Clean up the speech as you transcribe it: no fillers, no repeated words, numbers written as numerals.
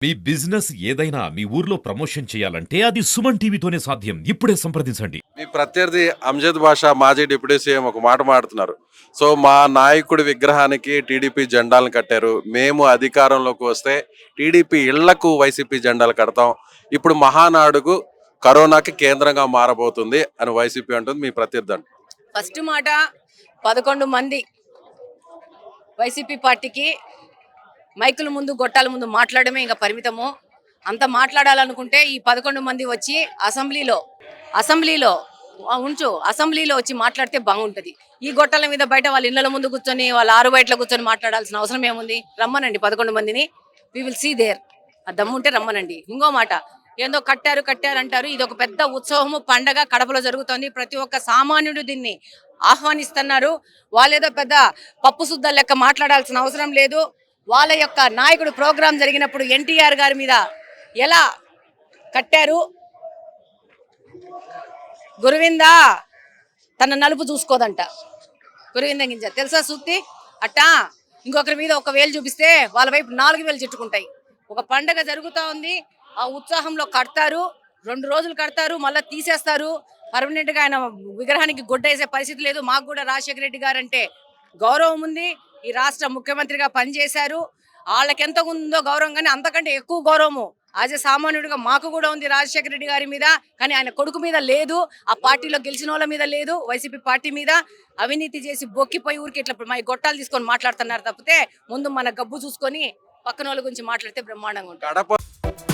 మీ business ఏదైనా మీ ఊర్లో promotion చేయాలంటే అది సుమన్ టీవీతోనే సాధ్యం. ఇప్పుడే సంప్రదించండి. మీ ప్రత్యర్థి అంజద్ బాషా మాజీ డిప్యూటీ సీఎం ఒక మాట మాడుతున్నారు. సో మా నాయకుడి విగ్రహానికి టీడీపీ జెండాలను కట్టారు. మేము అధికారంలోకి వస్తే టీడీపీ ఇళ్లకు వైసీపీ జెండాలు కడతాం. ఇప్పుడు మహానాడుకు కరోనాకి కేంద్రంగా మారబోతుంది అని వైసీపీ అంటుంది. మీ ప్రత్యర్థి అంటుంది. ఫస్ట్ మాట 11 మంది వైసీపీ పార్టీకి మైకుల ముందు గొట్టాల ముందు మాట్లాడమే ఇంకా పరిమితము. అంత మాట్లాడాలనుకుంటే ఈ 11 మంది వచ్చి అసెంబ్లీలో వచ్చి మాట్లాడితే బాగుంటుంది. ఈ గొట్టాల మీద బయట వాళ్ళ ఇళ్ళ ముందు కూర్చొని వాళ్ళ ఆరు బయటలో కూర్చొని మాట్లాడాల్సిన అవసరం ఏముంది? రమ్మనండి 11 మందిని, వి విల్ సీ దేర్. ఆ దమ్ముంటే రమ్మనండి. ఇంకో మాట, ఏందో కట్టారు అంటారు. ఇది ఒక పెద్ద ఉత్సవము, పండగ కడపలో జరుగుతోంది. ప్రతి ఒక్క సామాన్యుడు దీన్ని ఆహ్వానిస్తున్నారు. వాళ్ళేదో పెద్ద పప్పు శుద్ధ లెక్క మాట్లాడాల్సిన అవసరం లేదు. వాళ్ళ యొక్క నాయకుడు ప్రోగ్రాం జరిగినప్పుడు ఎన్టీఆర్ గారి మీద ఎలా కట్టారు, గురువిందా తన నలుపు చూసుకోదంట, గురువింద గింజ తెలుసా సూక్తి? అట్టా ఇంకొకరి మీద ఒక వేలు చూపిస్తే వాళ్ళ వైపు 4 వేలు చుట్టుకుంటాయి. ఒక పండగ జరుగుతూ ఉంది, ఆ ఉత్సాహంలో కడతారు, 2 రోజులు కడతారు, మళ్ళీ తీసేస్తారు. పర్మనెంట్ గా ఆయన విగ్రహానికి గుడ్డేసే పరిస్థితి లేదు. మాకు కూడా రాజశేఖర రెడ్డి గారు అంటే గౌరవం ఉంది. ఈ రాష్ట్ర ముఖ్యమంత్రిగా పనిచేశారు. వాళ్ళకి ఎంత ఉందో గౌరవం, కానీ అంతకంటే ఎక్కువ గౌరవము యాజ్ ఏ సామాన్యుడిగా మాకు కూడా ఉంది రాజశేఖర రెడ్డి గారి మీద. కానీ ఆయన కొడుకు మీద లేదు, ఆ పార్టీలో గెలిచిన వాళ్ళ మీద లేదు, వైసీపీ పార్టీ మీద. అవినీతి చేసి బొక్కిపోయి ఊరికి ఇట్లా మా గొట్టాలు తీసుకొని మాట్లాడుతున్నారు తప్పితే ముందు మన గబ్బు చూసుకొని పక్కన వాళ్ళ గురించి మాట్లాడితే బ్రహ్మాండంగా ఉంటుంది.